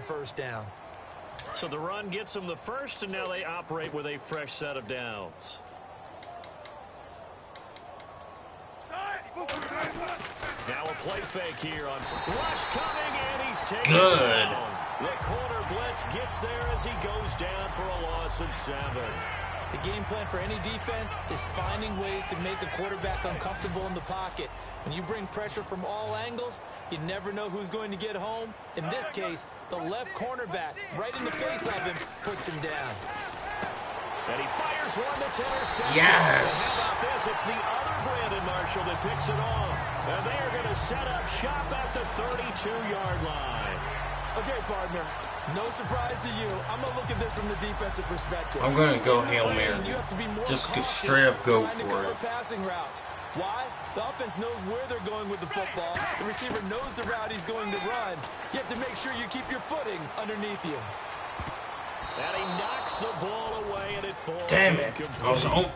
first down. So the run gets them the first, and now they operate with a fresh set of downs. Now a play fake here on rush coming, and he's taken down. The corner blitz gets there as he goes down for a loss of 7. The game plan for any defense is finding ways to make a quarterback uncomfortable in the pocket. When you bring pressure from all angles, you never know who's going to get home. In this case, the left cornerback, right in the face of him, puts him down. And he fires one that's intercepted. Yes. How about this? It's the other Brandon Marshall that picks it off. And they are going to set up shop at the 32-yard line. Okay, partner. No surprise to you. I'm going to look at this from the defensive perspective. I'm going to go Hail Mary. Just straight up go for it. Passing routes. Why? The offense knows where they're going with the football. The receiver knows the route he's going to run. You have to make sure you keep your footing underneath you. And he knocks the ball away, and it falls. Damn it.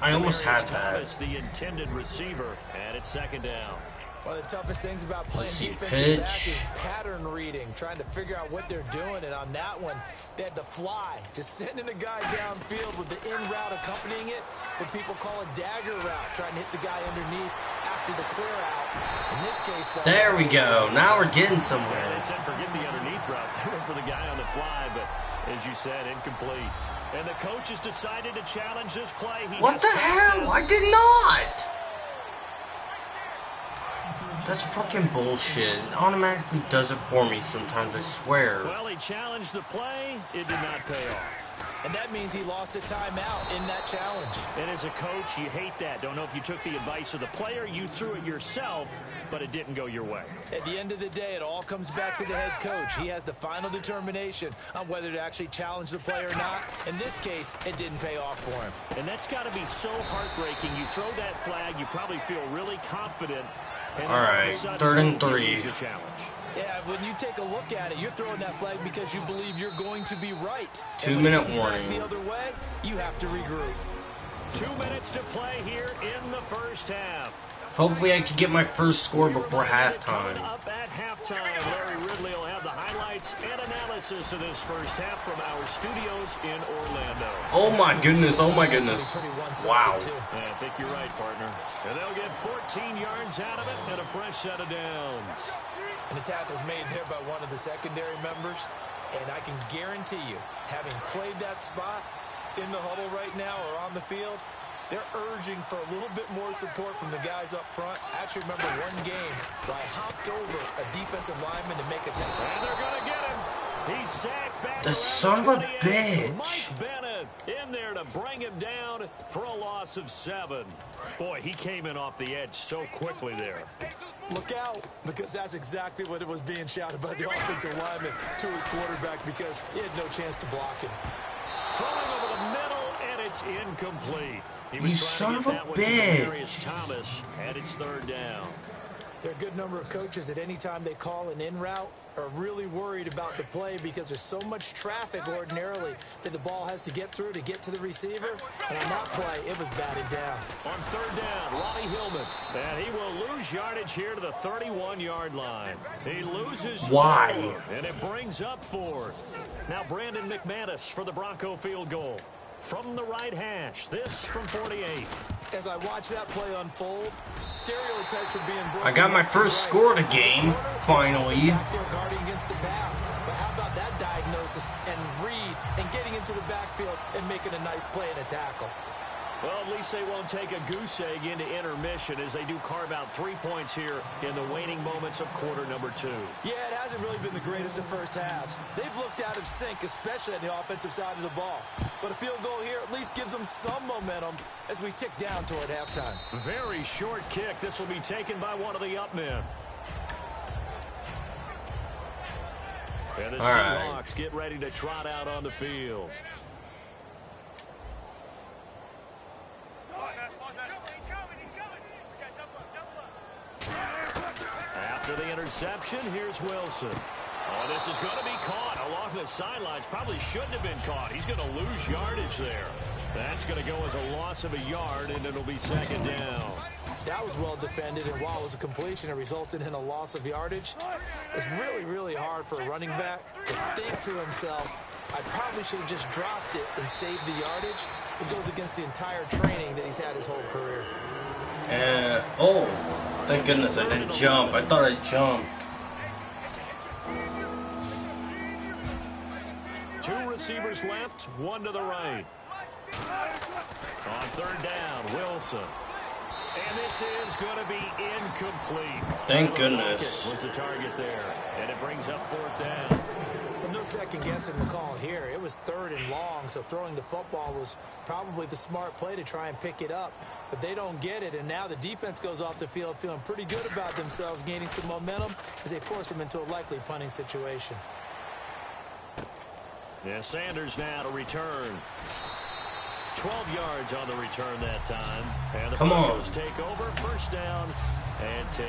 I almost had that. Thomas, the intended receiver, and it's second down. One of the toughest things about playing defensive back is pattern reading, trying to figure out what they're doing. And on that one, they had to fly, just sending a guy downfield with the in route accompanying it, what people call a dagger route, trying to hit the guy underneath after the clear out. In this case, though, there we go. Now we're getting somewhere. They said forget the underneath route. They went for the guy on the fly, but as you said, incomplete. And the coach has decided to challenge this play. What the hell? I did not. That's fucking bullshit. It automatically does it for me sometimes, I swear. Well, he challenged the play. It did not pay off. And that means he lost a timeout in that challenge. And as a coach, you hate that. Don't know if you took the advice of the player. You threw it yourself, but it didn't go your way. At the end of the day, it all comes back to the head coach. He has the final determination on whether to actually challenge the play or not. In this case, it didn't pay off for him. And that's got to be so heartbreaking. You throw that flag, you probably feel really confident. All right, 3rd and 3. Yeah, when you take a look at it, you're throwing that flag because you believe you're going to be right. 2-minute warning. The other way, you have to regroup. 2 minutes to play here in the first half. Hopefully I can get my first score before halftime. Up at halftime, Larry Ridley will have the highlights and analysis of this first half from our studios in Orlando. Oh my goodness, oh my goodness. Wow. I think you're right, partner. And they'll get 14 yards out of it and a fresh set of downs. And the tackle's made there by one of the secondary members. And I can guarantee you, having played that spot in the huddle right now or on the field, they're urging for a little bit more support from the guys up front. I actually remember one game where I hopped over a defensive lineman to make a tackle. And they're going to get him. He's sacked back. The son of a bitch. Mike Bennett in there to bring him down for a loss of 7. Boy, he came in off the edge so quickly there. Look out, because that's exactly what it was being shouted by the offensive lineman to his quarterback because he had no chance to block him. Throwing over the middle, and it's incomplete. You son of a bitch. Thomas, and it's 3rd down. There are a good number of coaches that any time they call an in route are really worried about the play because there's so much traffic ordinarily that the ball has to get through to get to the receiver. And on that play, it was batted down. On 3rd down, Ronnie Hillman. And he will lose yardage here to the 31-yard line. He loses 4, and it brings up 4th. Now Brandon McManus for the Bronco field goal. From the right hash, this from 48. As I watch that play unfold, stereotypes are being broken. I got my first score of the game, finally. Back there guarding against the pass. But how about that diagnosis and read and getting into the backfield and making a nice play and a tackle? Well, at least they won't take a goose egg into intermission as they do carve out 3 points here in the waning moments of quarter number 2. Yeah, it hasn't really been the greatest of first halves. They've looked out of sync, especially on the offensive side of the ball. But a field goal here at least gives them some momentum as we tick down toward halftime. Very short kick. This will be taken by one of the up men. And the Seahawks get ready to trot out on the field. After the interception, here's Wilson. Oh, this is going to be caught along the sidelines. Probably shouldn't have been caught. He's going to lose yardage there. That's going to go as a loss of a yard, and it'll be second down. That was well defended, and while it was a completion, it resulted in a loss of yardage. It's really, really hard for a running back to think to himself, I probably should have just dropped it and saved the yardage. It goes against the entire training that he's had his whole career. Oh, thank goodness I didn't jump. I thought I jumped. Two receivers left, one to the right. On third down, Wilson. And this is going to be incomplete. Thank goodness. Was the target there, and it brings up fourth down. Well, no second guessing the call here. It was third and long, so throwing the football was probably the smart play to try and pick it up. But they don't get it, and now the defense goes off the field feeling pretty good about themselves, gaining some momentum as they force them into a likely punting situation. Yeah, Sanders now to return. 12 yards on the return that time. And the Broncos take over. First down and 10.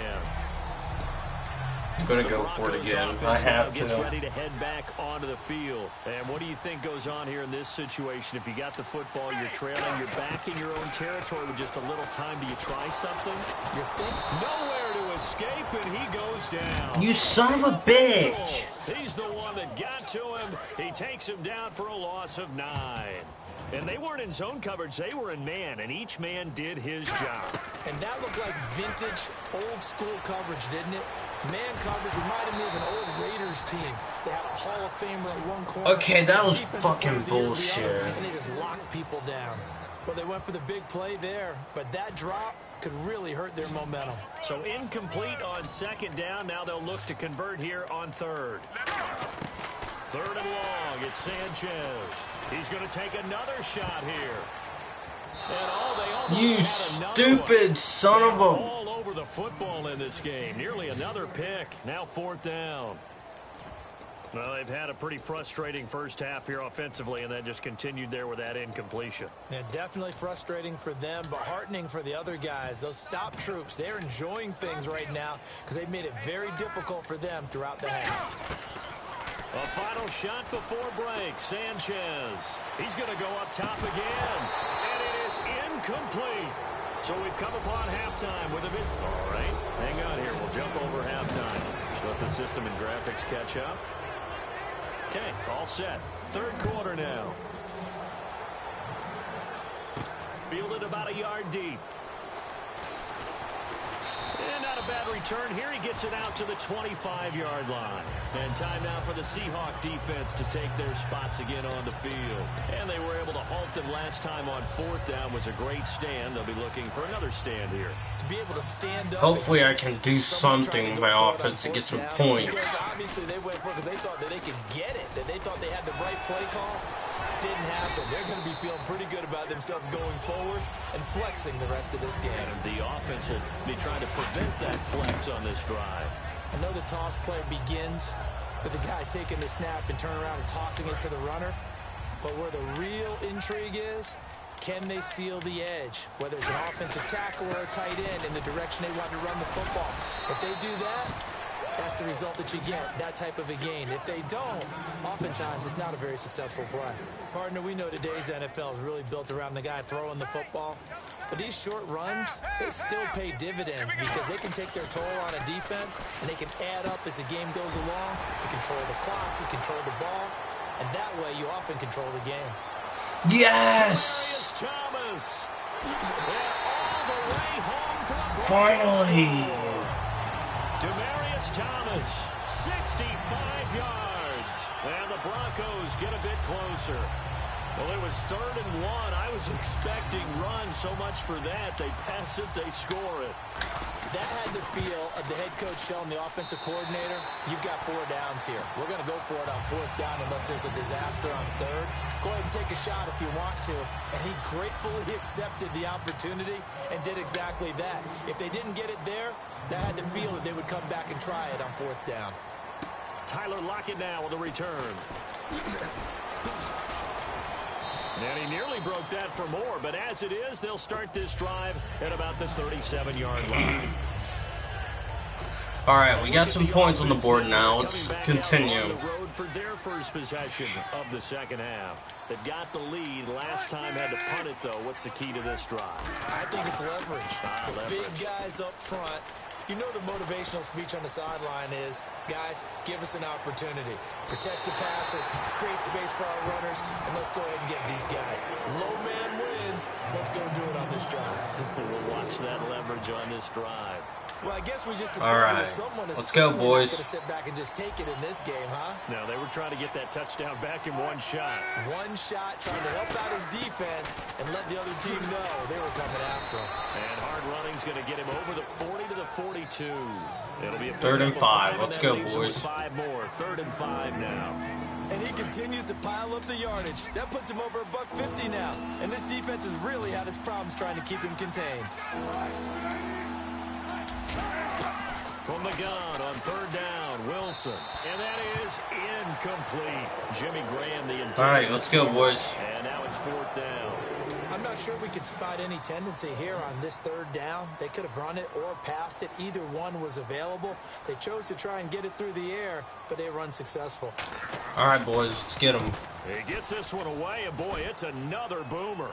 I'm going to go for it again. I have to. Gets ready to head back onto the field. And what do you think goes on here in this situation? If you got the football, you're trailing, you're back in your own territory with just a little time. Do you try something? You think? Nowhere to escape, and he goes down. You son of a bitch. He's the one that got to him. He takes him down for a loss of 9. And they weren't in zone coverage. They were in man, and each man did his job. And that looked like vintage, old-school coverage, didn't it? Man coverage reminded me of an old Raiders team. They had a Hall of Famer at one corner. Okay, that was fucking bullshit. And they just locked people down. Well, they went for the big play there, but that drop could really hurt their momentum. So incomplete on second down. Now they'll look to convert here on third. Third and long, it's Sanchez. He's going to take another shot here. And you stupid son of a... All over the football in this game. Nearly another pick. Now fourth down. Well, they've had a pretty frustrating first half here offensively, and then just continued there with that incompletion. Yeah, definitely frustrating for them, but heartening for the other guys. Those stop troops, they're enjoying things right now because they've made it very difficult for them throughout the half. A final shot before break. Sanchez. He's going to go up top again. And it is incomplete. So we've come upon halftime with a miss. All right, hang on here. We'll jump over halftime. Just let the system and graphics catch up. Okay, all set. Third quarter now. Fielded about a yard deep. And not a bad return here. He gets it out to the 25-yard line. And time now for the Seahawks defense to take their spots again on the field. And they were able to halt them last time on fourth down. Was a great stand. They'll be looking for another stand here. To be able to stand up. Hopefully I can do something with my offense to get some points. Because obviously they went for it because they thought that they could get it. That they thought they had the right play call. Didn't happen. They're going to be feeling pretty good about themselves going forward and flexing the rest of this game. And the offense will be trying to prevent that flex on this drive. I know the toss play begins with the guy taking the snap and turning around and tossing it to the runner. But where the real intrigue is, can they seal the edge? Whether it's an offensive tackle or a tight end in the direction they want to run the football. If they do that, that's the result that you get, that type of a gain. If they don't, oftentimes it's not a very successful play. Partner, we know today's NFL is really built around the guy throwing the football. But these short runs, they still pay dividends because they can take their toll on a defense and they can add up as the game goes along. You control the clock, you control the ball, and that way you often control the game. Yes! Thomas. All the way home from finally! Thomas, 65 yards. And the Broncos get a bit closer. Well, it was 3rd and 1. I was expecting runs. So much for that. They pass it, they score it. That had the feel of the head coach telling the offensive coordinator, you've got 4 downs here. We're going to go for it on 4th down unless there's a disaster on 3rd. Go ahead and take a shot if you want to. And he gratefully accepted the opportunity and did exactly that. If they didn't get it there, they had to feel that they would come back and try it on 4th down. Tyler Lockett now with a return. And he nearly broke that for more, but as it is, they'll start this drive at about the 37-yard line. Alright, we got some points on the board now. Let's continue. For their first possession of the second half. They got the lead last time, had to punt it though. What's the key to this drive? I think it's leverage. Leverage. Big guys up front. You know the motivational speech on the sideline is, guys, give us an opportunity. Protect the passer, create space for our runners, and let's go ahead and get these guys. Low man wins. Let's go do it on this drive. We'll watch that leverage on this drive. Well, I guess we just discovered that someone is let's go, boys. Not going to sit back and just take it in this game, huh? No, they were trying to get that touchdown back in one shot. One shot, trying to help out his defense and let the other team know they were coming after him. And hard running's going to get him over the 40 to the 42. It'll be a 3rd and 5. Let's go, boys. 5 more. 3rd and 5 now. And he continues to pile up the yardage. That puts him over $150 now. And this defense has really had its problems trying to keep him contained. From the gun on 3rd down, Wilson. And that is incomplete. Jimmy Graham, the intended. All right, let's go, boys. And now it's 4th down. I'm not sure we could spot any tendency here on this 3rd down. They could have run it or passed it. Either one was available. They chose to try and get it through the air, but they run successful. All right, boys, let's get them. He gets this one away, and boy, it's another boomer.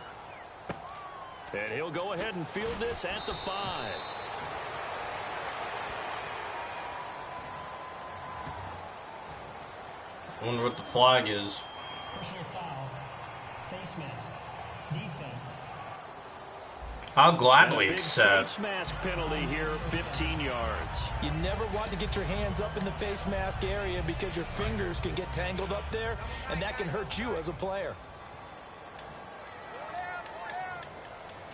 And he'll go ahead and field this at the 5. I wonder what the flag is. Personal foul. Face mask. Defense. I'll gladly accept. Face mask penalty here, 15 yards. You never want to get your hands up in the face mask area because your fingers can get tangled up there, and that can hurt you as a player.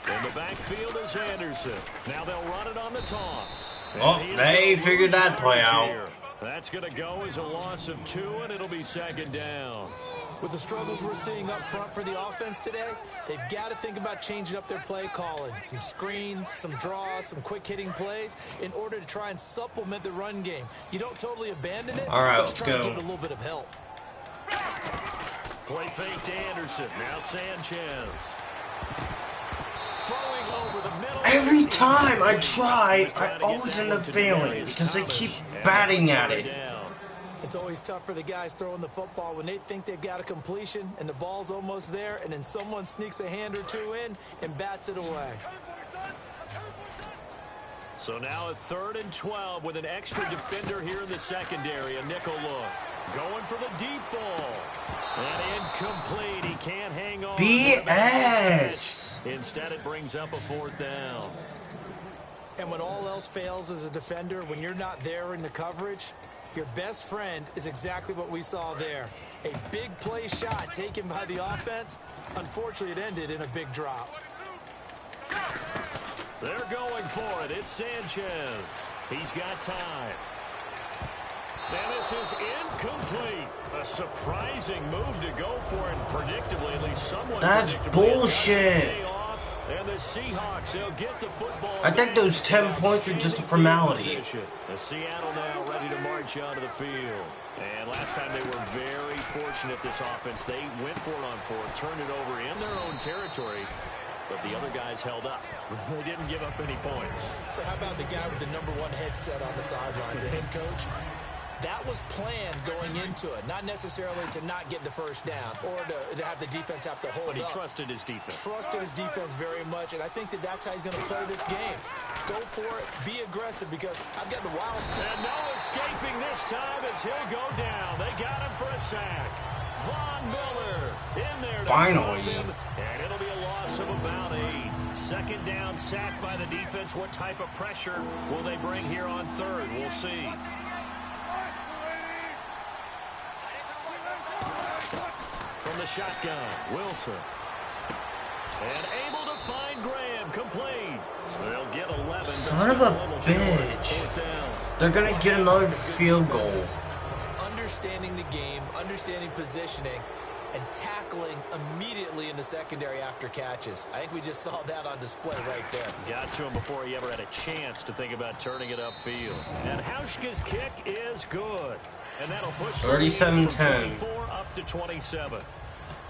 In the backfield is Anderson. Now they'll run it on the toss. Oh, they figured that play out. That's going to go as a loss of 2, and it'll be 2nd down. With the struggles we're seeing up front for the offense today, they've got to think about changing up their play calling. Some screens, some draws, some quick-hitting plays in order to try and supplement the run game. You don't totally abandon it, all right, but you try let's to go. give it a little bit of help. Play fake to Anderson. Now Sanchez. Throwing over the middle. Every time I try, I always end up failing because they keep batting at it. It's always tough for the guys throwing the football when they think they've got a completion and the ball's almost there, and then someone sneaks a hand or two in and bats it away. So now at 3rd and 12 with an extra defender here in the secondary. A nickel look. Going for the deep ball. And incomplete. He can't hang on. BS. Instead, it brings up a 4th down. And when all else fails as a defender, when you're not there in the coverage, your best friend is exactly what we saw there. A big play shot taken by the offense. Unfortunately, it ended in a big drop. They're going for it. It's Sanchez. He's got time. And this is incomplete. A surprising move to go for, and predictably, at least somewhat. That's bullshit. And the Seahawks, they'll get the football. I think those 10 points are just a formality. The Seattle now ready to march onto the field. And last time they were very fortunate, this offense. They went for it on 4th, turned it over in their own territory, but the other guys held up. They didn't give up any points. So how about the guy with the #1 headset on the sidelines, the head coach? That was planned going into it, not necessarily to not get the first down or to have the defense have to hold up. But he trusted his defense. Trusted his defense very much, and I think that that's how he's going to play this game. Go for it, be aggressive, because I've got the wild. And no escaping this time as he'll go down. They got him for a sack. Von Miller in there. Finally. Him, and it'll be a loss of about 8. 2nd down, sack by the defense. What type of pressure will they bring here on 3rd? We'll see. From the shotgun, Wilson. And able to find Graham, complete. They'll get 11. Son of a bitch. They're going to get another field goal. It's understanding the game, understanding positioning, and tackling immediately in the secondary after catches. I think we just saw that on display right there. Got to him before he ever had a chance to think about turning it upfield. And Hauschka's kick is good. And that'll push 37-10. 24 up to 27.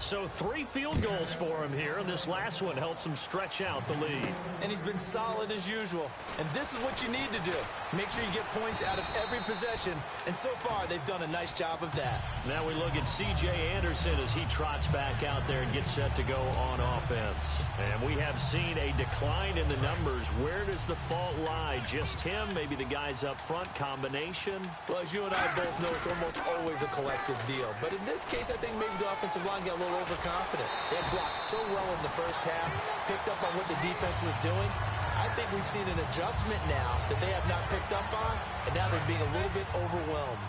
So 3 field goals for him here, and this last one helps him stretch out the lead. And he's been solid as usual. And this is what you need to do. Make sure you get points out of every possession. And so far, they've done a nice job of that. Now we look at C.J. Anderson as he trots back out there and gets set to go on offense. And we have seen a decline in the numbers. Where does the fault lie? Just him? Maybe the guys up front? Combination? Well, as you and I both know, it's almost always a collective deal. But in this case, I think maybe the offensive line got a little overconfident. They had blocked so well in the first half, picked up on what the defense was doing. I think we've seen an adjustment now that they have not picked up on, and now they're being a little bit overwhelmed.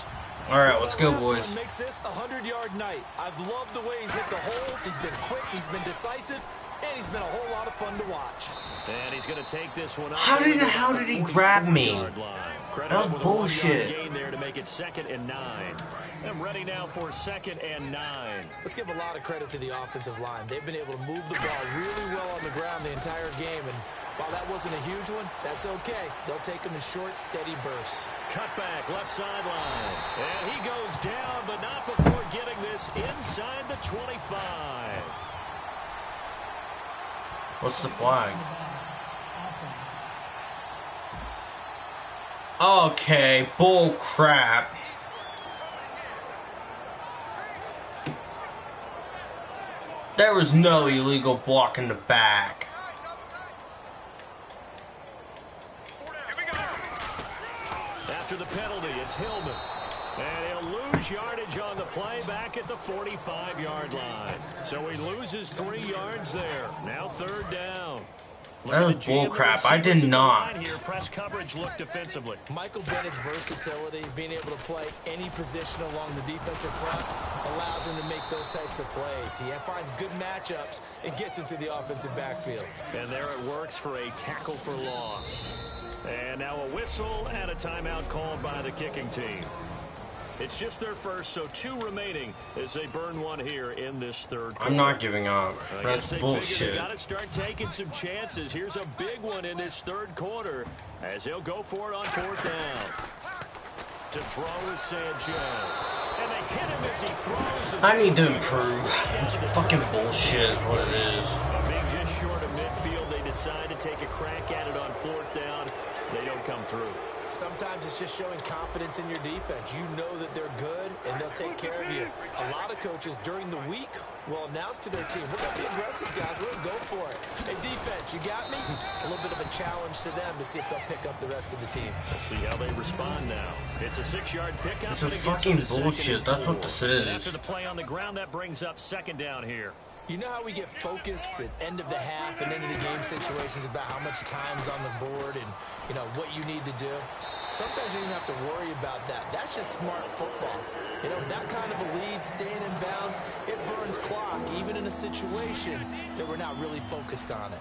All right, let's go, boys. Makes this a 100-yard night. I've loved the way he's hit the holes. He's been quick. He's been decisive. And he's been a whole lot of fun to watch. And he's going to take this one up. How did he grab me? That was bullshit. Gain there to make it 2nd and 9. I'm ready now for 2nd and 9. Let's give a lot of credit to the offensive line. They've been able to move the ball really well on the ground the entire game. And while that wasn't a huge one, that's okay. They'll take them in short, steady bursts. Cut back, left sideline. And he goes down, but not before getting this inside the 25. What's the flag? Okay, bull crap. There was no illegal block in the back. After the penalty, it's Hillman. And he'll lose yardage on the play back at the 45-yard line. So he loses 3 yards there. Now 3rd down. That was bullcrap. I did not. Here, press coverage look defensively. Michael Bennett's versatility, being able to play any position along the defensive front, allows him to make those types of plays. He finds good matchups and gets into the offensive backfield. And there it works for a tackle for loss. And now a whistle and a timeout called by the kicking team. It's just their first, so 2 remaining as they burn one here in this 3rd quarter. I'm not giving up. That's bullshit. They got to start taking some chances. Here's a big one in this 3rd quarter as they'll go for it on 4th down. To throw is Sanchez. And they hit him as he throws. I need to improve. It's fucking bullshit is what it is. Being just short of midfield, they decide to take a crack at it on 4th down. They don't come through. Sometimes it's just showing confidence in your defense. You know that they're good, and they'll take care of you. A lot of coaches during the week will announce to their team, we're going to be aggressive, guys. We're going to go for it. Hey, defense, you got me? A little bit of a challenge to them to see if they'll pick up the rest of the team. We'll see how they respond now. It's a 6-yard pickup. It's a fucking bullshit. That's what this is. After the play on the ground, that brings up 2nd down here. You know how we get focused at end of the half and end of the game situations about how much time's on the board and, you know, what you need to do? Sometimes you don't have to worry about that. That's just smart football. You know, that kind of a lead, staying in bounds, it burns clock, even in a situation that we're not really focused on it.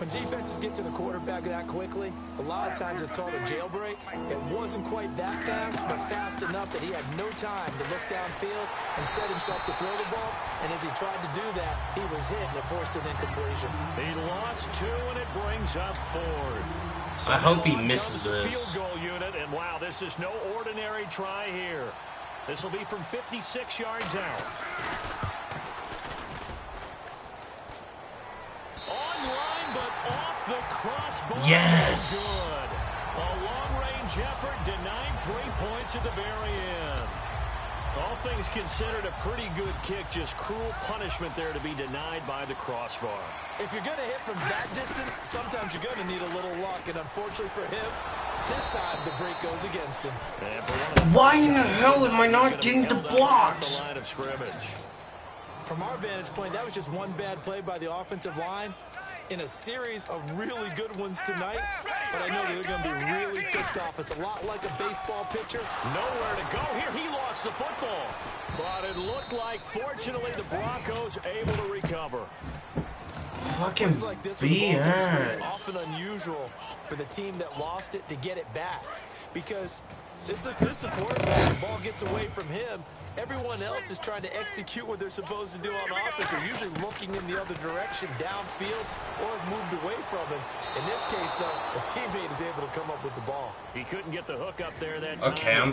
When defenses get to the quarterback that quickly, a lot of times it's called a jailbreak. It wasn't quite that fast, but fast enough that he had no time to look downfield and set himself to throw the ball. And as he tried to do that, he was hit and it forced an incompletion. He lost 2, and it brings up 4th. I hope he misses this. Field goal unit, and wow, this is no ordinary try here. This will be from 56 yards out. Online, but off the crossbar. Yes. Good. A long-range effort denied 3 points at the very end. All things considered, a pretty good kick. Just cruel punishment there to be denied by the crossbar. If you're going to hit from that distance, sometimes you're going to need a little luck. And unfortunately for him, this time the break goes against him. Why in the hell am I not getting the blocks? The line of scrimmage. From our vantage point, that was just one bad play by the offensive line in a series of really good ones tonight. But I know that they're going to be really ticked off. It's a lot like a baseball pitcher. Nowhere to go here. He lost the football. But it looked like, fortunately, the Broncos able to recover. Fucking like this BS. It's often unusual for the team that lost it to get it back. Because this is the quarterback. The ball gets away from him. Everyone else is trying to execute what they're supposed to do on offense. They're usually looking in the other direction, downfield, or have moved away from him. In this case, though, a teammate is able to come up with the ball. He couldn't get the hook up there that time. Okay, I'm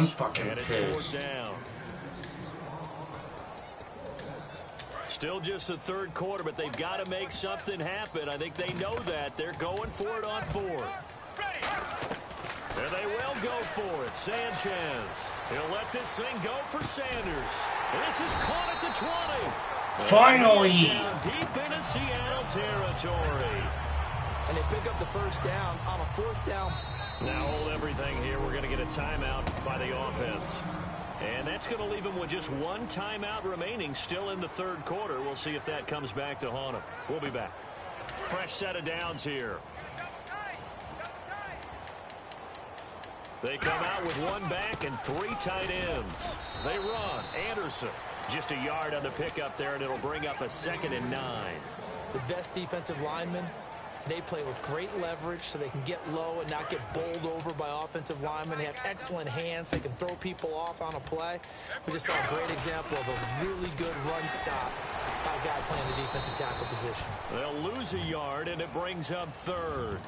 fucking and it's pissed. 4th down. Still just the third quarter, but they've got to make something happen. I think they know that. They're going for it on fourth. And they will go for it. Sanchez. He'll let this thing go for Sanders. And this is caught at the 20. Finally. Deep into Seattle territory. And they pick up the first down on a fourth down. Now hold everything here. We're going to get a timeout by the offense. And that's going to leave them with just one timeout remaining still in the third quarter. We'll see if that comes back to haunt them. We'll be back. Fresh set of downs here. They come out with one back and three tight ends. They run. Anderson. Just a yard on the pickup there, and it'll bring up a 2nd and 9. The best defensive linemen, they play with great leverage so they can get low and not get bowled over by offensive linemen. They have excellent hands. They can throw people off on a play. We just saw a great example of a really good run stop by a guy playing the defensive tackle position. They'll lose a yard, and it brings up 3rd.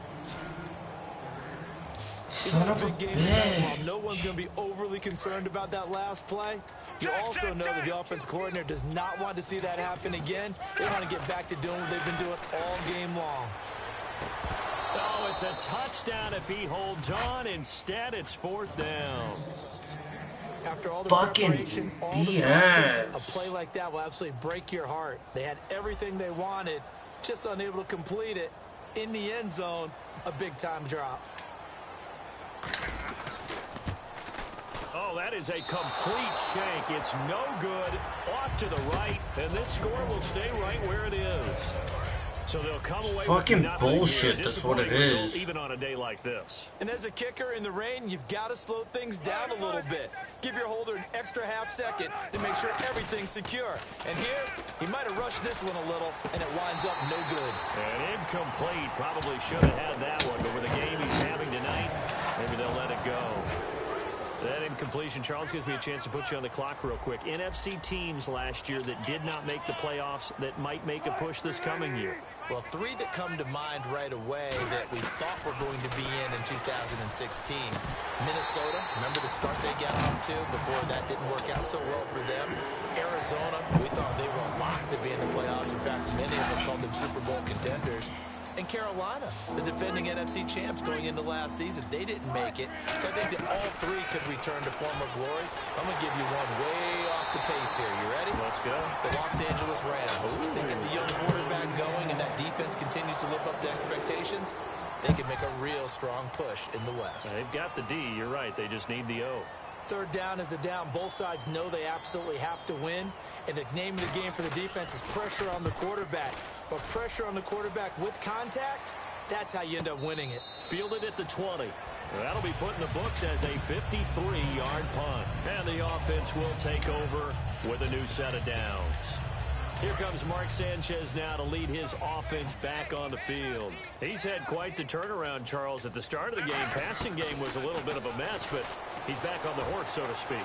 Son of a bitch. No one's going to be overly concerned about that last play. You also know that the offensive coordinator does not want to see that happen again. They want to get back to doing what they've been doing all game long. Oh, it's a touchdown if he holds on. Instead, it's 4th down. After all the fucking preparation, all the practice, a play like that will absolutely break your heart. They had everything they wanted, just unable to complete it. In the end zone, a big-time drop. Oh, that is a complete shank. It's no good. Off to the right, and this score will stay right where it is. So they'll come away fucking with bullshit. That's what it is. Even on a day like this. And as a kicker in the rain, you've got to slow things down a little bit. Give your holder an extra half-second to make sure everything's secure. And here, he might have rushed this one a little, and it winds up no good. And incomplete. Probably should have had that one, but with the game he's having tonight, maybe they'll let it go. That incompletion, Charles, gives me a chance to put you on the clock real quick. NFC teams last year that did not make the playoffs that might make a push this coming year. Well, 3 that come to mind right away that we thought were going to be in 2016. Minnesota, remember the start they got off to before that didn't work out so well for them. Arizona, we thought they were locked to be in the playoffs. In fact, many of us called them Super Bowl contenders. And Carolina, the defending NFC champs going into last season, they didn't make it. So I think that all 3 could return to former glory. I'm going to give you one way off the pace here. You ready? Let's go. The Los Angeles Rams. They get the young quarterback going, and that defense continues to live up to expectations. They can make a real strong push in the West. They've got the D. You're right. They just need the O. Third down is the down. Both sides know they absolutely have to win. And the name of the game for the defense is pressure on the quarterback. But pressure on the quarterback with contact, that's how you end up winning it. Fielded at the 20. That'll be put in the books as a 53-yard punt. And the offense will take over with a new set of downs. Here comes Mark Sanchez now to lead his offense back on the field. He's had quite the turnaround, Charles. At the start of the game, passing game was a little bit of a mess, but he's back on the horse, so to speak.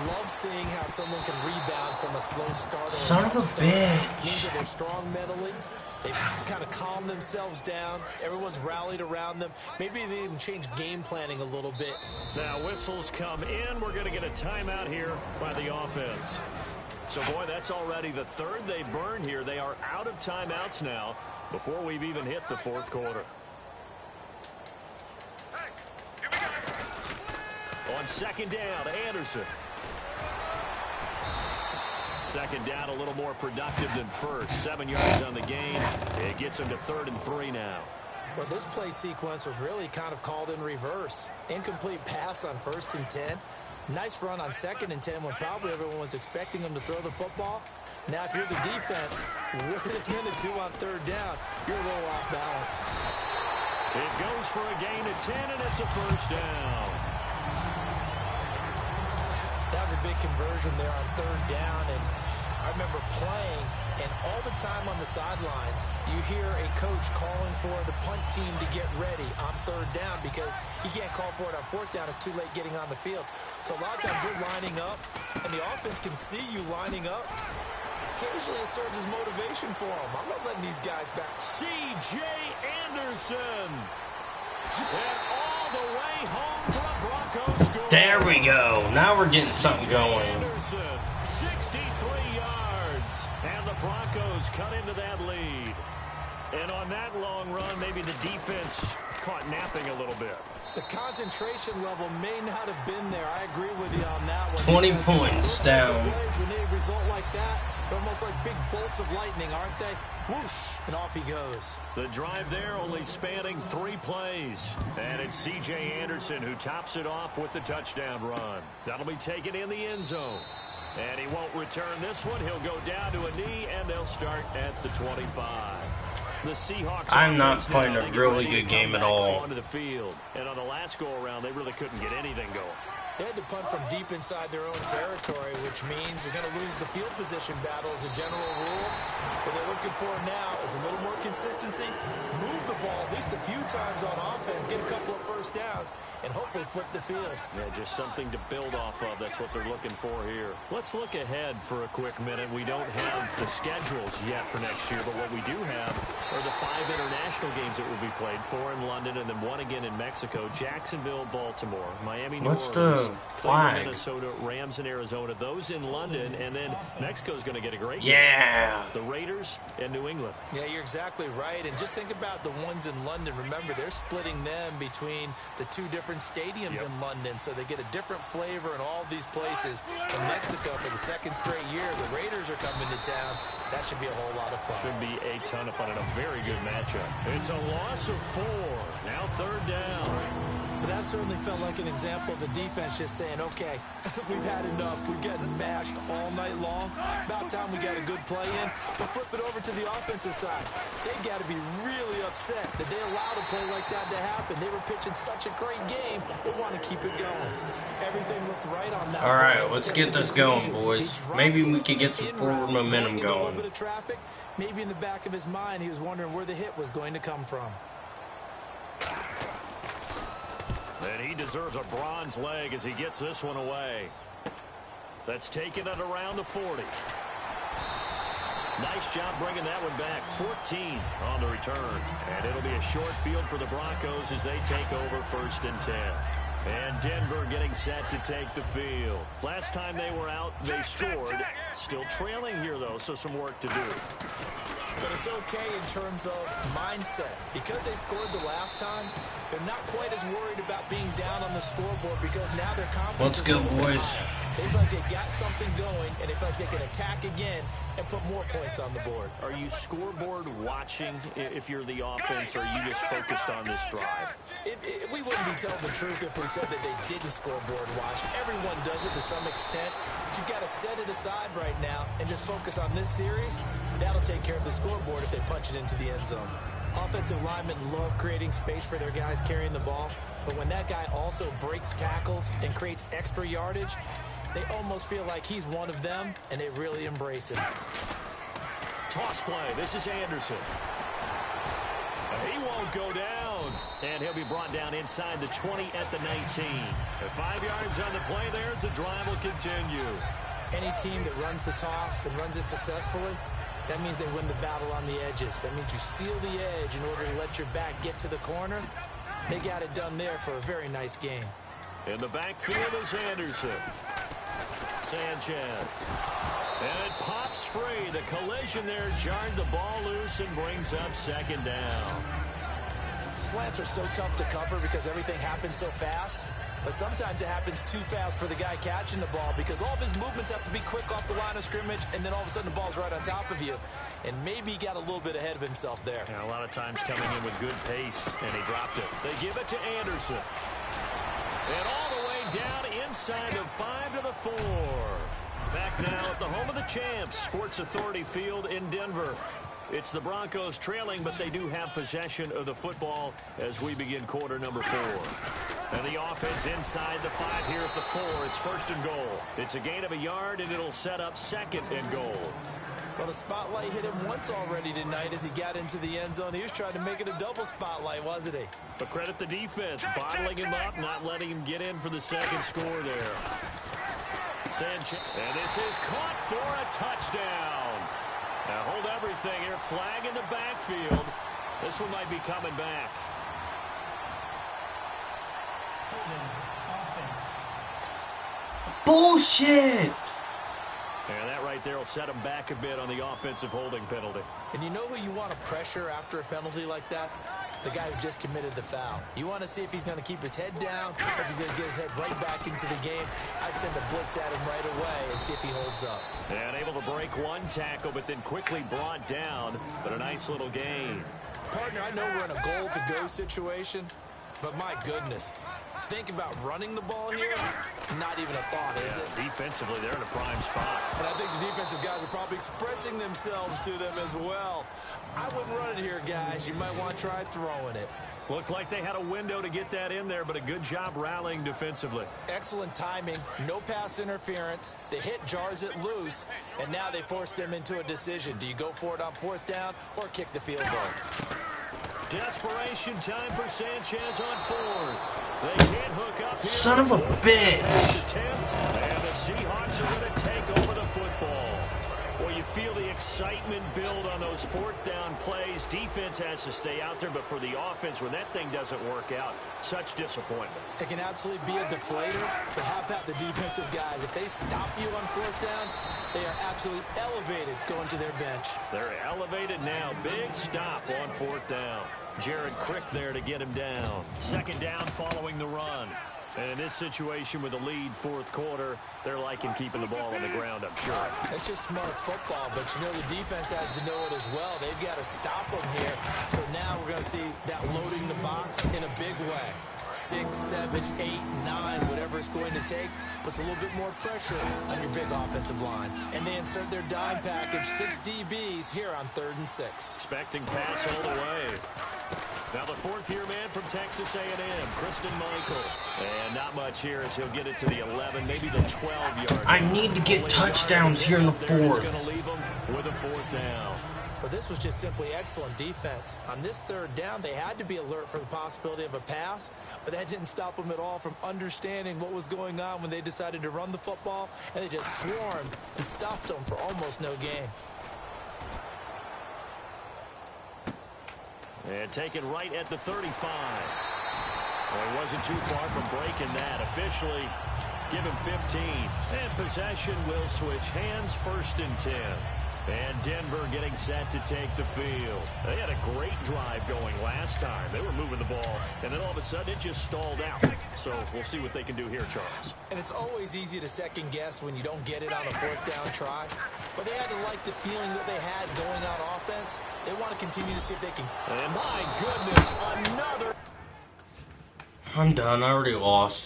Love seeing how someone can rebound from a slow start. Son of a bitch. Means that they're strong mentally. They've kind of calmed themselves down. Everyone's rallied around them. Maybe they even changed game planning a little bit. Now whistles come in. We're going to get a timeout here by the offense. So, boy, that's already the 3rd they burned here. They are out of timeouts now before we've even hit the 4th quarter. On 2nd down, Anderson. 2nd down, a little more productive than first. 7 yards on the gain. It gets them to 3rd and 3 now. Well, this play sequence was really kind of called in reverse. Incomplete pass on 1st and 10. Nice run on 2nd and 10 when probably everyone was expecting them to throw the football. Now, if you're the defense, what are they going to do on 3rd down? You're a little off balance. It goes for a gain of 10, and it's a 1st down. That was a big conversion there on 3rd down, and I remember playing, and all the time on the sidelines, you hear a coach calling for the punt team to get ready on 3rd down because you can't call for it on 4th down. It's too late getting on the field. So a lot of times you're lining up, and the offense can see you lining up. Occasionally it serves as motivation for them. I'm not letting these guys back. C.J. Anderson. And all the way home for a Broncos score. There we go. Now we're getting something going. Anderson, 63 yards. And the Broncos cut into that lead. And on that long run, maybe the defense caught napping a little bit. The concentration level may not have been there. I agree with you on that one. 20 points down. Plays, when they result like that, they're almost like big bolts of lightning, aren't they? Whoosh, and off he goes. The drive there only spanning 3 plays. And it's C.J. Anderson who tops it off with the touchdown run. That'll be taken in the end zone. And he won't return this one. He'll go down to a knee, and they'll start at the 25. The Seahawks. I'm not playing a really good game at all. Onto the field. And on the last go-around, they really couldn't get anything going. They had to punt from deep inside their own territory, which means you're going to lose the field position battle as a general rule. What they're looking for now is a little more consistency, move the ball at least a few times on offense, get a couple of first downs, and hopefully flip the field. Yeah, just something to build off of. That's what they're looking for here. Let's look ahead for a quick minute. We don't have the schedules yet for next year, but what we do have are the 5 international games that will be played, 4 in London and then 1 again in Mexico, Jacksonville, Baltimore, Miami, New Orleans, flag? Minnesota, Rams, and Arizona. Those in London, and then Mexico's going to get a great game. The Raiders and New England. Yeah, you're exactly right. And just think about the ones in London. Remember, they're splitting them between the 2 different stadiums in London, so they get a different flavor in all these places. In Mexico, for the 2nd straight year, the Raiders are coming to town. That should be a whole lot of fun. Should be a ton of fun and a very good matchup. It's a loss of 4. Now 3rd down. But that certainly felt like an example of the defense just saying, okay, we've had enough. We're getting mashed all night long. About time we got a good play in. But flip it over to the offensive side. They got to be really upset that they allowed a play like that to happen. They were pitching such a great game. They want to keep it going. Everything looked right on that. All right, let's get this going, boys. Maybe we could get some forward momentum going. A little bit of traffic. Maybe in the back of his mind, he was wondering where the hit was going to come from. And he deserves a bronze leg as he gets this one away. That's taken it around the 40. Nice job bringing that one back. 14 on the return. And it'll be a short field for the Broncos as they take over 1st and 10. And Denver getting set to take the field. Last time they were out, they scored. Still trailing here, though, so some work to do. But it's okay in terms of mindset. Because they scored the last time, they're not quite as worried about being down on the scoreboard because now their confidence Let's go, boys. They feel like they got something going, and they feel like they can attack again and put more points on the board. Are you scoreboard watching if you're the offense, or are you just focused on this drive? We wouldn't be telling the truth if we said that they didn't scoreboard watch. Everyone does it to some extent. But you've got to set it aside right now and just focus on this series. That'll take care of the scoreboard if they punch it into the end zone. Offensive linemen love creating space for their guys carrying the ball. But when that guy also breaks tackles and creates extra yardage, they almost feel like he's one of them, and they really embrace him. Toss play. This is Anderson. He won't go down. And he'll be brought down inside the 20 at the 19. At 5 yards on the play there, the drive will continue. Any team that runs the toss and runs it successfully, that means they win the battle on the edges. That means you seal the edge in order to let your back get to the corner. They got it done there for a very nice game. In the backfield is Anderson. Sanchez. And it pops free. The collision there jarred the ball loose and brings up 2nd down. Slants are so tough to cover because everything happens so fast. But sometimes it happens too fast for the guy catching the ball because all of his movements have to be quick off the line of scrimmage, and then all of a sudden the ball's right on top of you. And maybe he got a little bit ahead of himself there. Yeah, a lot of times coming in with good pace, and he dropped it. They give it to Anderson. And all the way down inside of 5 to the 4. Back now at the home of the champs, Sports Authority Field in Denver. It's the Broncos trailing, but they do have possession of the football as we begin quarter number 4. And the offense inside the 5 here at the 4. It's 1st and goal. It's a gain of a yard, and it'll set up 2nd and goal. Well, the spotlight hit him once already tonight as he got into the end zone. He was trying to make it a double spotlight, wasn't he? But credit the defense, bottling him up, not letting him get in for the 2nd score there. Sanchez. And this is caught for a touchdown. Now hold everything here. Flag in the backfield. This one might be coming back. Bullshit! And that right there will set him back a bit on the offensive holding penalty. And you know who you want to pressure after a penalty like that? The guy who just committed the foul. You want to see if he's going to keep his head down, or if he's going to get his head right back into the game. I'd send a blitz at him right away and see if he holds up. And able to break one tackle, but then quickly brought down. But a nice little gain. Partner, I know we're in a goal-to-go situation, but my goodness. Think about running the ball here. Not even a thought, is it? Defensively, they're in a prime spot. And I think the defensive guys are probably expressing themselves to them as well. I wouldn't run it here, guys. You might want to try throwing it. Looked like they had a window to get that in there, but a good job rallying defensively. Excellent timing. No pass interference. The hit jars it loose, and now they force them into a decision. Do you go for it on 4th down or kick the field goal? Desperation time for Sanchez on 4th. They can't hook up here. Son of a bitch. Attempt, and the Seahawks are going to take over the football. Well, you feel the excitement build on those 4th down plays. Defense has to stay out there, but for the offense, when that thing doesn't work out, such disappointment. It can absolutely be a deflator, but how about the defensive guys? If they stop you on 4th down, they are absolutely elevated going to their bench. They're elevated now. Big stop on 4th down. Jared Crick there to get him down. 2nd down following the run. And in this situation with the lead 4th quarter, they're liking keeping the ball on the ground, I'm sure. It's just smart football, but you know the defense has to know it as well. They've got to stop them here. So now we're going to see that loading the box in a big way. 6, 7, 8, 9, whatever it's going to take, puts a little bit more pressure on your big offensive line. And they insert their dime package, 6 DBs here on 3rd and 6. Expecting pass all the way. Now the 4th-year man from Texas A&M, Christian Michael. And not much here as he'll get it to the 11, maybe the 12-yard. I need to get touchdowns here in the 4th. Going to leave him with a 4th down. Well, this was just simply excellent defense. On this 3rd down, they had to be alert for the possibility of a pass, but that didn't stop them at all from understanding what was going on when they decided to run the football, and they just swarmed and stopped them for almost no gain. And taken right at the 35. Well, he wasn't too far from breaking that. Officially, give him 15. And possession will switch hands, 1st and 10. And Denver getting set to take the field. They had a great drive going last time. They were moving the ball, and then all of a sudden it just stalled out. So we'll see what they can do here, Charles. And it's always easy to second guess when you don't get it on a 4th down try. But they had to like the feeling that they had going out offense. They want to continue to see if they can. And my goodness, another. I'm done. I already lost.